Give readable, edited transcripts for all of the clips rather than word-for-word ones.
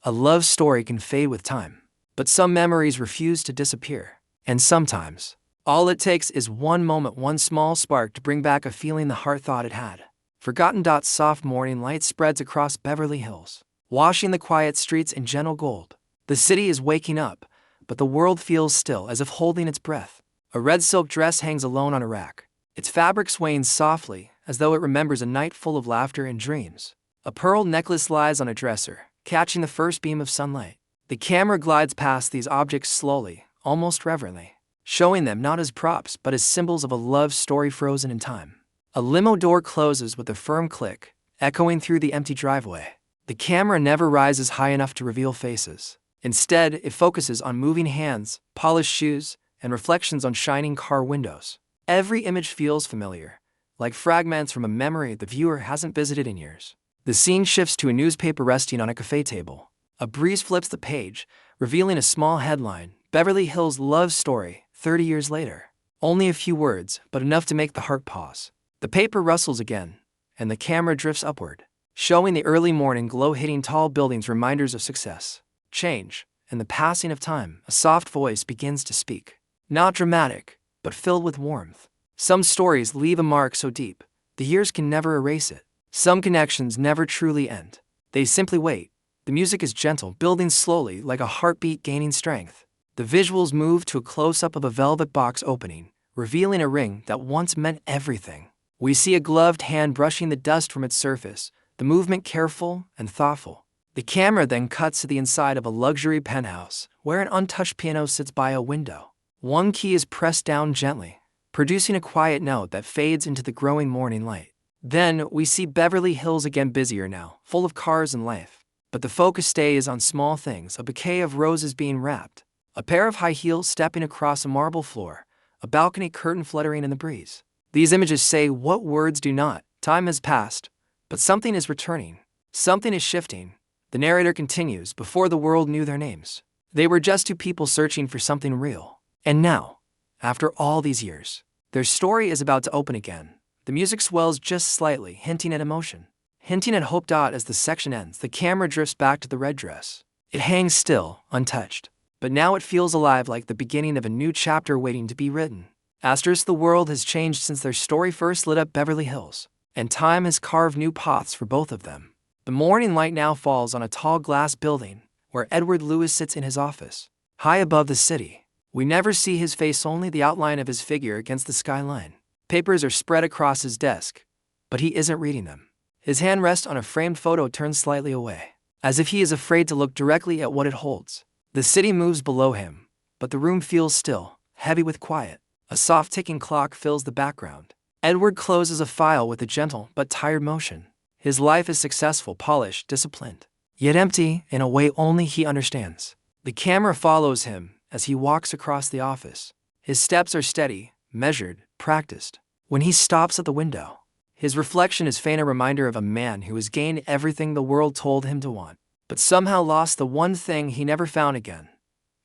A love story can fade with time, but some memories refuse to disappear. And sometimes, all it takes is one moment, one small spark to bring back a feeling the heart thought it had. Forgotten. Soft morning light spreads across Beverly Hills, washing the quiet streets in gentle gold. The city is waking up, but the world feels still, as if holding its breath. A red silk dress hangs alone on a rack, its fabric swaying softly, as though it remembers a night full of laughter and dreams. A pearl necklace lies on a dresser, catching the first beam of sunlight. The camera glides past these objects slowly, almost reverently, showing them not as props but as symbols of a love story frozen in time. A limo door closes with a firm click, echoing through the empty driveway. The camera never rises high enough to reveal faces. Instead, it focuses on moving hands, polished shoes, and reflections on shining car windows. Every image feels familiar, like fragments from a memory the viewer hasn't visited in years. The scene shifts to a newspaper resting on a cafe table. A breeze flips the page, revealing a small headline: Beverly Hills Love Story, 30 years later. Only a few words, but enough to make the heart pause. The paper rustles again, and the camera drifts upward, showing the early morning glow hitting tall buildings, reminders of success, change, and the passing of time. A soft voice begins to speak. Not dramatic, but filled with warmth. Some stories leave a mark so deep, the years can never erase it. Some connections never truly end. They simply wait. The music is gentle, building slowly like a heartbeat gaining strength. The visuals move to a close-up of a velvet box opening, revealing a ring that once meant everything. We see a gloved hand brushing the dust from its surface, the movement careful and thoughtful. The camera then cuts to the inside of a luxury penthouse, where an untouched piano sits by a window. One key is pressed down gently, producing a quiet note that fades into the growing morning light. Then, we see Beverly Hills again, busier now, full of cars and life. But the focus stays on small things: a bouquet of roses being wrapped, a pair of high heels stepping across a marble floor, a balcony curtain fluttering in the breeze. These images say what words do not. Time has passed, but something is returning. Something is shifting. The narrator continues: before the world knew their names, they were just two people searching for something real. And now, after all these years, their story is about to open again. The music swells just slightly, hinting at emotion, hinting at hope. As the section ends, the camera drifts back to the red dress. It hangs still, untouched, but now it feels alive, like the beginning of a new chapter waiting to be written. The world has changed since their story first lit up Beverly Hills, and time has carved new paths for both of them. The morning light now falls on a tall glass building, where Edward Lewis sits in his office. High above the city, we never see his face, only the outline of his figure against the skyline. Papers are spread across his desk, but he isn't reading them. His hand rests on a framed photo turned slightly away, as if he is afraid to look directly at what it holds. The city moves below him, but the room feels still, heavy with quiet. A soft ticking clock fills the background. Edward closes a file with a gentle but tired motion. His life is successful, polished, disciplined, yet empty in a way only he understands. The camera follows him as he walks across the office. His steps are steady, measured, practiced. When he stops at the window, his reflection is faint, a reminder of a man who has gained everything the world told him to want, but somehow lost the one thing he never found again.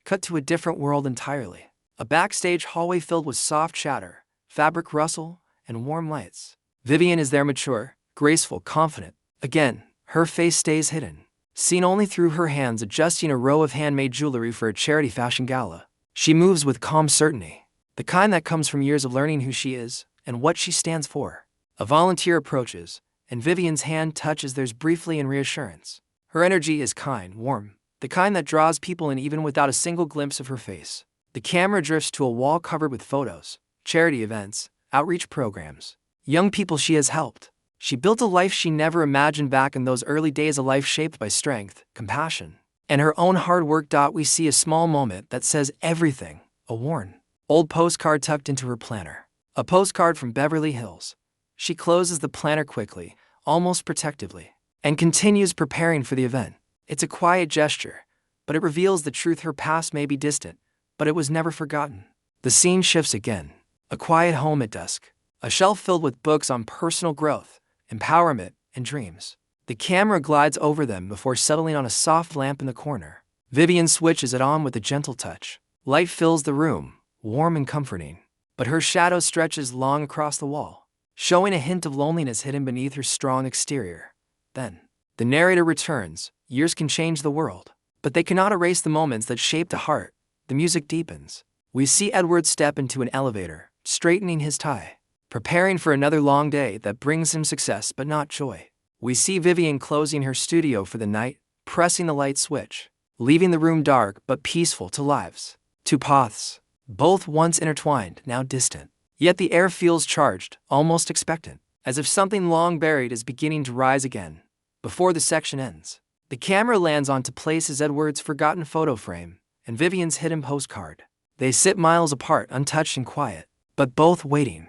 Cut to a different world entirely. A backstage hallway filled with soft chatter, fabric rustle, and warm lights. Vivian is there, mature, graceful, confident. Again, her face stays hidden, seen only through her hands adjusting a row of handmade jewelry for a charity fashion gala. She moves with calm certainty, the kind that comes from years of learning who she is and what she stands for. A volunteer approaches, and Vivian's hand touches theirs briefly in reassurance. Her energy is kind, warm, the kind that draws people in even without a single glimpse of her face. The camera drifts to a wall covered with photos, charity events, outreach programs, young people she has helped. She built a life she never imagined back in those early days, a life shaped by strength, compassion, and her own hard work. We see a small moment that says everything: a worn, old postcard tucked into her planner. A postcard from Beverly Hills. She closes the planner quickly, almost protectively, and continues preparing for the event. It's a quiet gesture, but it reveals the truth: her past may be distant, but it was never forgotten. The scene shifts again. A quiet home at dusk. A shelf filled with books on personal growth, empowerment, and dreams. The camera glides over them before settling on a soft lamp in the corner. Vivian switches it on with a gentle touch. Light fills the room, warm and comforting, but her shadow stretches long across the wall, showing a hint of loneliness hidden beneath her strong exterior. Then, the narrator returns, Years can change the world, but they cannot erase the moments that shaped a heart. The music deepens. We see Edward step into an elevator, straightening his tie, preparing for another long day that brings him success but not joy. We see Vivian closing her studio for the night, pressing the light switch, leaving the room dark but peaceful. Two lives, two paths, both once intertwined, now distant. Yet the air feels charged, almost expectant, as if something long buried is beginning to rise again. Before the section ends, the camera lands onto places Edward's forgotten photo frame and Vivian's hidden postcard. They sit miles apart, untouched and quiet, but both waiting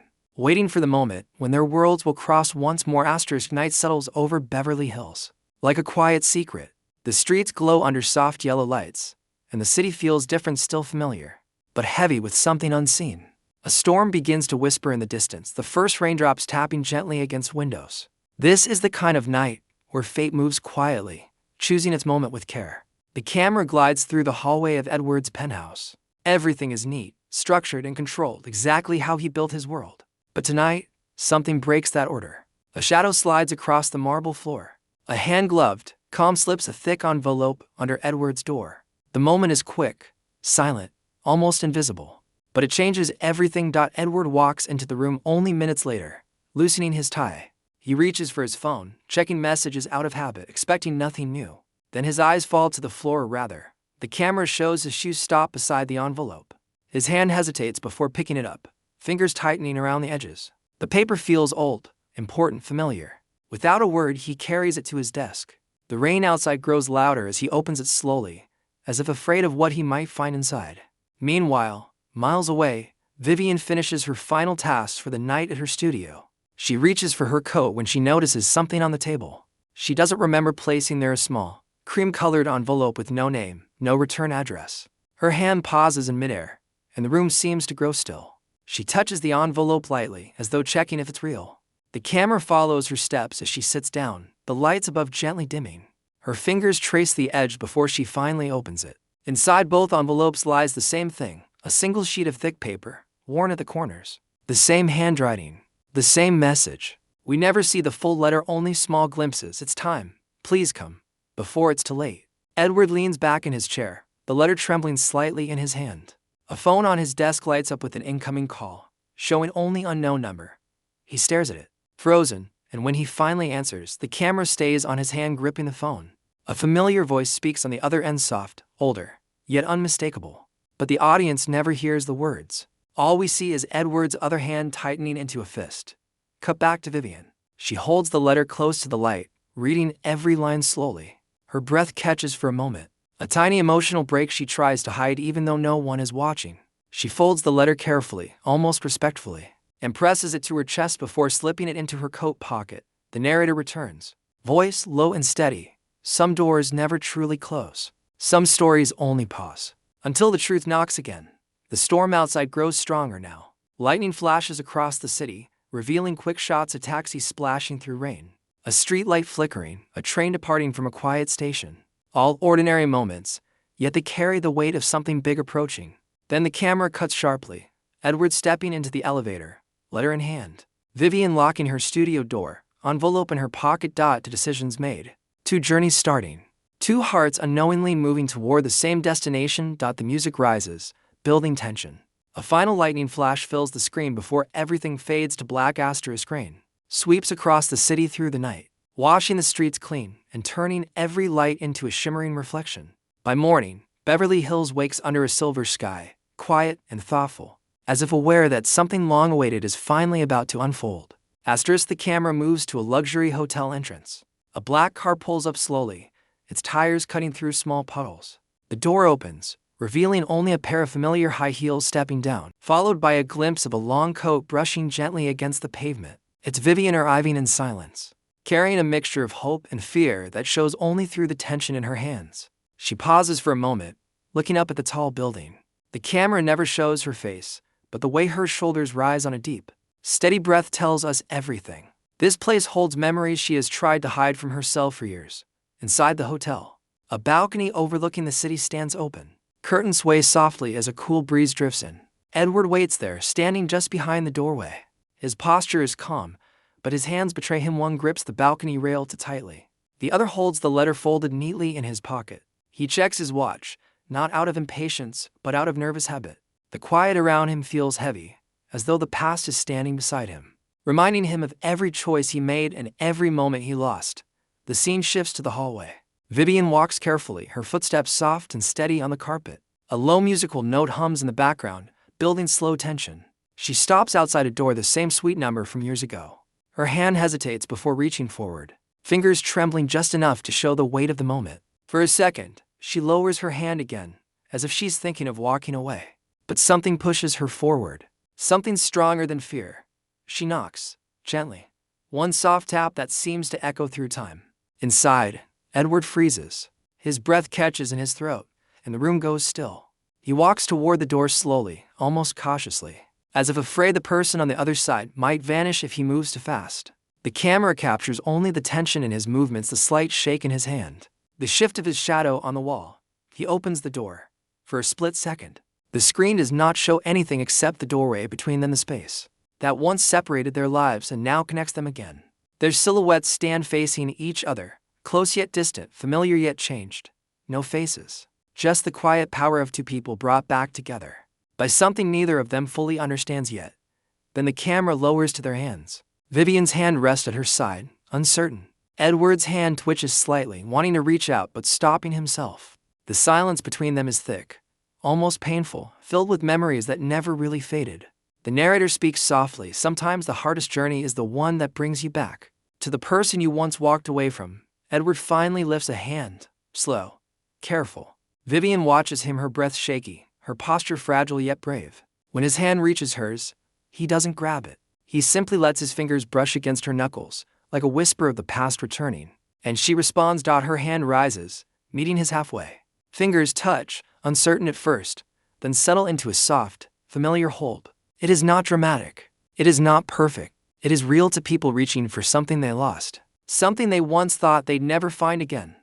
for the moment when their worlds will cross once more. Night settles over Beverly Hills. Like a quiet secret, the streets glow under soft yellow lights, and the city feels different, still familiar, but heavy with something unseen. A storm begins to whisper in the distance, the first raindrops tapping gently against windows. This is the kind of night where fate moves quietly, choosing its moment with care. The camera glides through the hallway of Edward's penthouse. Everything is neat, structured, and controlled, exactly how he built his world. But tonight, something breaks that order. A shadow slides across the marble floor. A hand-gloved, calm slips a thick envelope under Edward's door. The moment is quick, silent, almost invisible. But it changes everything. Edward walks into the room only minutes later, loosening his tie. He reaches for his phone, checking messages out of habit, expecting nothing new. Then his eyes fall to the floor, or rather, the camera shows his shoes stop beside the envelope. His hand hesitates before picking it up, fingers tightening around the edges. The paper feels old, important, familiar. Without a word, he carries it to his desk. The rain outside grows louder as he opens it slowly, as if afraid of what he might find inside. Meanwhile, miles away, Vivian finishes her final tasks for the night at her studio. She reaches for her coat when she notices something on the table. She doesn't remember placing there a small, cream-colored envelope with no name, no return address. Her hand pauses in midair, and the room seems to grow still. She touches the envelope lightly, as though checking if it's real. The camera follows her steps as she sits down, the lights above gently dimming. Her fingers trace the edge before she finally opens it. Inside both envelopes lies the same thing, a single sheet of thick paper, worn at the corners. The same handwriting, the same message. We never see the full letter, only small glimpses. It's time. Please come, before it's too late. Edward leans back in his chair, the letter trembling slightly in his hand. A phone on his desk lights up with an incoming call, showing only unknown number. He stares at it, frozen, and when he finally answers, the camera stays on his hand gripping the phone. A familiar voice speaks on the other end, soft, older, yet unmistakable. But the audience never hears the words. All we see is Edward's other hand tightening into a fist. Cut back to Vivian. She holds the letter close to the light, reading every line slowly. Her breath catches for a moment. A tiny emotional break she tries to hide even though no one is watching. She folds the letter carefully, almost respectfully, and presses it to her chest before slipping it into her coat pocket. The narrator returns. Voice low and steady. Some doors never truly close. Some stories only pause, until the truth knocks again. The storm outside grows stronger now. Lightning flashes across the city, revealing quick shots of taxis splashing through rain. A street light flickering, a train departing from a quiet station. All ordinary moments, yet they carry the weight of something big approaching. Then the camera cuts sharply. Edward stepping into the elevator, letter in hand. Vivian locking her studio door, envelope in her pocket. To decisions made. Two journeys starting. Two hearts unknowingly moving toward the same destination. The music rises, building tension. A final lightning flash fills the screen before everything fades to black. Rain sweeps across the city through the night, washing the streets clean and turning every light into a shimmering reflection. By morning, Beverly Hills wakes under a silver sky, quiet and thoughtful, as if aware that something long awaited is finally about to unfold. The camera moves to a luxury hotel entrance. A black car pulls up slowly, its tires cutting through small puddles. The door opens, revealing only a pair of familiar high heels stepping down, followed by a glimpse of a long coat brushing gently against the pavement. It's Vivian arriving in silence, carrying a mixture of hope and fear that shows only through the tension in her hands. She pauses for a moment, looking up at the tall building. The camera never shows her face, but the way her shoulders rise on a deep, steady breath tells us everything. This place holds memories she has tried to hide from herself for years. Inside the hotel, a balcony overlooking the city stands open. Curtains sway softly as a cool breeze drifts in. Edward waits there, standing just behind the doorway. His posture is calm, but his hands betray him. One grips the balcony rail too tightly. The other holds the letter folded neatly in his pocket. He checks his watch, not out of impatience, but out of nervous habit. The quiet around him feels heavy, as though the past is standing beside him, reminding him of every choice he made and every moment he lost. The scene shifts to the hallway. Vivian walks carefully, her footsteps soft and steady on the carpet. A low musical note hums in the background, building slow tension. She stops outside a door, the same suite number from years ago. Her hand hesitates before reaching forward, fingers trembling just enough to show the weight of the moment. For a second, she lowers her hand again, as if she's thinking of walking away. But something pushes her forward, something stronger than fear. She knocks, gently. One soft tap that seems to echo through time. Inside, Edward freezes. His breath catches in his throat, and the room goes still. He walks toward the door slowly, almost cautiously, as if afraid the person on the other side might vanish if he moves too fast. The camera captures only the tension in his movements, the slight shake in his hand, the shift of his shadow on the wall. He opens the door. For a split second, the screen does not show anything except the doorway between them, the space that once separated their lives and now connects them again. Their silhouettes stand facing each other, close yet distant, familiar yet changed. No faces, just the quiet power of two people brought back together by something neither of them fully understands yet. Then the camera lowers to their hands. Vivian's hand rests at her side, uncertain. Edward's hand twitches slightly, wanting to reach out but stopping himself. The silence between them is thick, almost painful, filled with memories that never really faded. The narrator speaks softly. Sometimes the hardest journey is the one that brings you back to the person you once walked away from. Edward finally lifts a hand, slow, careful. Vivian watches him, her breath shaky, her posture fragile yet brave. When his hand reaches hers, he doesn't grab it. He simply lets his fingers brush against her knuckles, like a whisper of the past returning. And she responds. Her hand rises, meeting his halfway. Fingers touch, uncertain at first, then settle into a soft, familiar hold. It is not dramatic. It is not perfect. It is real to people reaching for something they lost, something they once thought they'd never find again.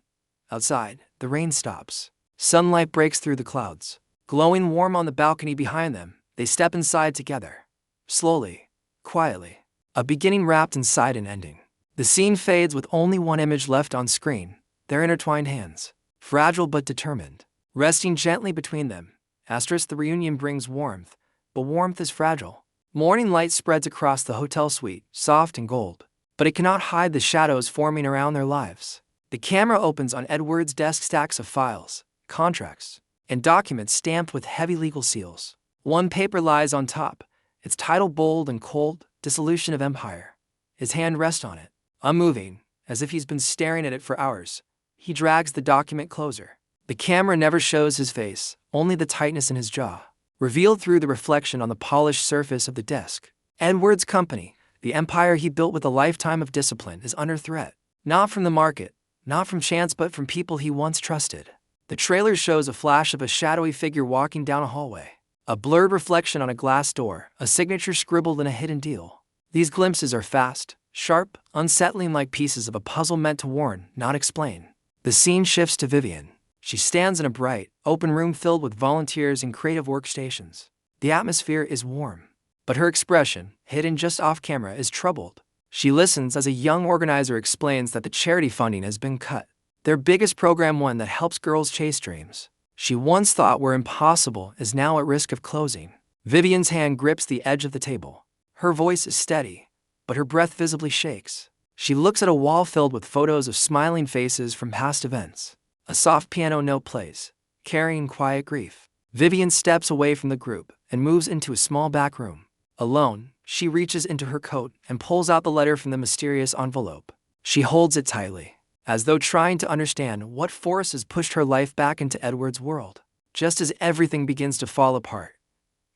Outside, the rain stops. Sunlight breaks through the clouds. Glowing warm on the balcony behind them, they step inside together. Slowly, quietly. A beginning wrapped inside an ending. The scene fades with only one image left on screen, their intertwined hands, fragile but determined, resting gently between them. The reunion brings warmth, but warmth is fragile. Morning light spreads across the hotel suite, soft and gold, but it cannot hide the shadows forming around their lives. The camera opens on Edward's desk, stacks of files, contracts, and documents stamped with heavy legal seals. One paper lies on top, its title bold and cold, Dissolution of Empire. His hand rests on it, unmoving, as if he's been staring at it for hours. He drags the document closer. The camera never shows his face, only the tightness in his jaw, revealed through the reflection on the polished surface of the desk. Edward's company, the empire he built with a lifetime of discipline, is under threat. Not from the market, not from chance, but from people he once trusted. The trailer shows a flash of a shadowy figure walking down a hallway, a blurred reflection on a glass door, a signature scribbled in a hidden deal. These glimpses are fast, sharp, unsettling, like pieces of a puzzle meant to warn, not explain. The scene shifts to Vivian. She stands in a bright, open room filled with volunteers and creative workstations. The atmosphere is warm, but her expression, hidden just off camera, is troubled. She listens as a young organizer explains that the charity funding has been cut. Their biggest program, one that helps girls chase dreams she once thought were impossible, is now at risk of closing. Vivian's hand grips the edge of the table. Her voice is steady, but her breath visibly shakes. She looks at a wall filled with photos of smiling faces from past events. A soft piano note plays, carrying quiet grief. Vivian steps away from the group and moves into a small back room. Alone, she reaches into her coat and pulls out the letter from the mysterious envelope. She holds it tightly, as though trying to understand what force has pushed her life back into Edward's world. Just as everything begins to fall apart,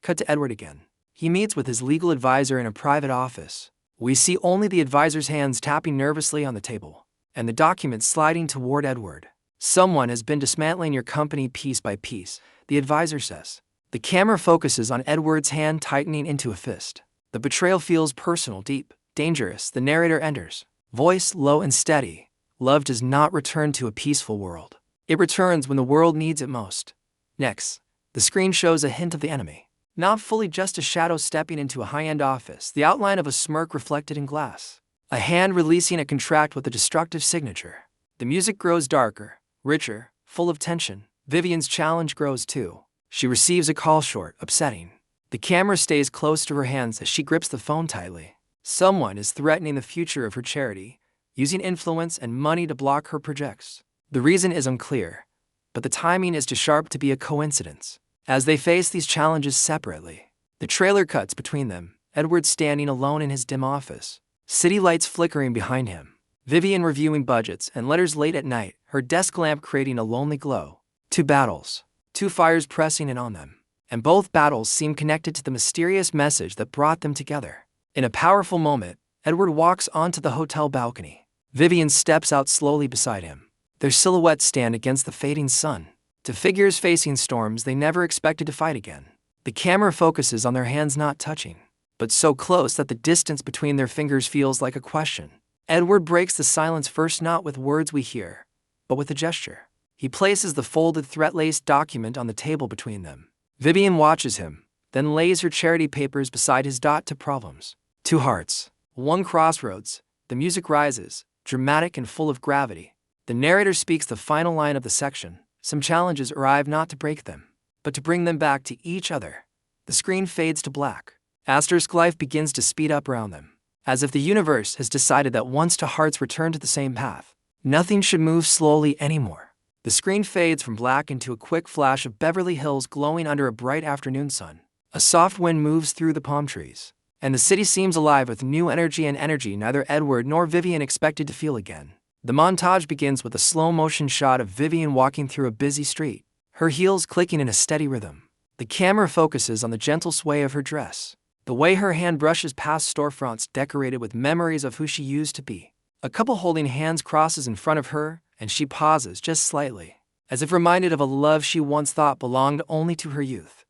cut to Edward again. He meets with his legal advisor in a private office. We see only the advisor's hands tapping nervously on the table, and the documents sliding toward Edward. Someone has been dismantling your company piece by piece, the advisor says. The camera focuses on Edward's hand tightening into a fist. The betrayal feels personal, deep, dangerous. The narrator enters, voice low and steady. Love does not return to a peaceful world. It returns when the world needs it most. Next, the screen shows a hint of the enemy. Not fully, just a shadow stepping into a high-end office, the outline of a smirk reflected in glass. A hand releasing a contract with a destructive signature. The music grows darker, richer, full of tension. Vivian's challenge grows too. She receives a call short, upsetting. The camera stays close to her hands as she grips the phone tightly. Someone is threatening the future of her charity, using influence and money to block her projects. The reason is unclear, but the timing is too sharp to be a coincidence. As they face these challenges separately, the trailer cuts between them, Edward standing alone in his dim office, city lights flickering behind him. Vivian reviewing budgets and letters late at night, her desk lamp creating a lonely glow. Two battles, two fires pressing in on them, and both battles seem connected to the mysterious message that brought them together. In a powerful moment, Edward walks onto the hotel balcony. Vivian steps out slowly beside him. Their silhouettes stand against the fading sun. Two figures facing storms they never expected to fight again. The camera focuses on their hands not touching, but so close that the distance between their fingers feels like a question. Edward breaks the silence first, not with words we hear, but with a gesture. He places the folded threat-laced document on the table between them. Vivian watches him, then lays her charity papers beside his. To problems. Two hearts. One crossroads. The music rises, dramatic and full of gravity. The narrator speaks the final line of the section. Some challenges arrive not to break them, but to bring them back to each other. The screen fades to black. Asterisk life begins to speed up around them, as if the universe has decided that once two hearts return to the same path, nothing should move slowly anymore. The screen fades from black into a quick flash of Beverly Hills glowing under a bright afternoon sun. A soft wind moves through the palm trees, and the city seems alive with new energy, and energy neither Edward nor Vivian expected to feel again. The montage begins with a slow-motion shot of Vivian walking through a busy street, her heels clicking in a steady rhythm. The camera focuses on the gentle sway of her dress, the way her hand brushes past storefronts decorated with memories of who she used to be. A couple holding hands crosses in front of her, and she pauses just slightly, as if reminded of a love she once thought belonged only to her youth.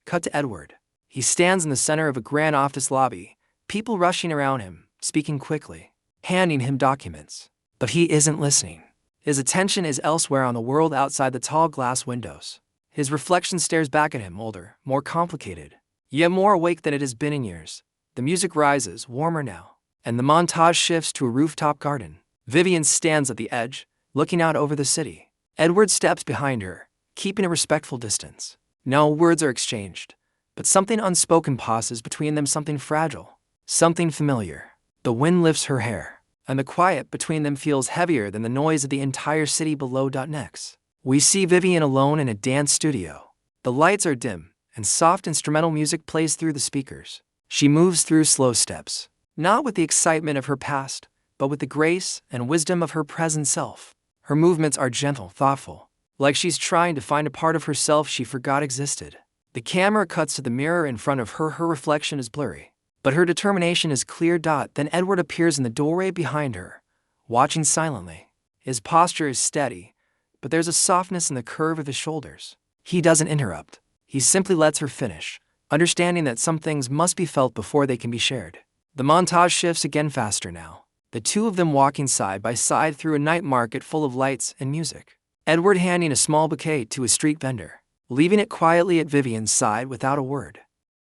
Cut to Edward. He stands in the center of a grand office lobby, people rushing around him, speaking quickly, handing him documents. But he isn't listening. His attention is elsewhere, on the world outside the tall glass windows. His reflection stares back at him, older, more complicated, yet more awake than it has been in years. The music rises, warmer now, and the montage shifts to a rooftop garden. Vivian stands at the edge, looking out over the city. Edward steps behind her, keeping a respectful distance. No words are exchanged, but something unspoken passes between them, something fragile, something familiar. The wind lifts her hair, and the quiet between them feels heavier than the noise of the entire city below. Next, we see Vivian alone in a dance studio. The lights are dim, and soft instrumental music plays through the speakers. She moves through slow steps, not with the excitement of her past, but with the grace and wisdom of her present self. Her movements are gentle, thoughtful, like she's trying to find a part of herself she forgot existed. The camera cuts to the mirror in front of her. Her reflection is blurry, but her determination is clear. Then Edward appears in the doorway behind her, watching silently. His posture is steady, but there's a softness in the curve of his shoulders. He doesn't interrupt. He simply lets her finish, understanding that some things must be felt before they can be shared. The montage shifts again, faster now, the two of them walking side by side through a night market full of lights and music. Edward handing a small bouquet to a street vendor, leaving it quietly at Vivian's side without a word.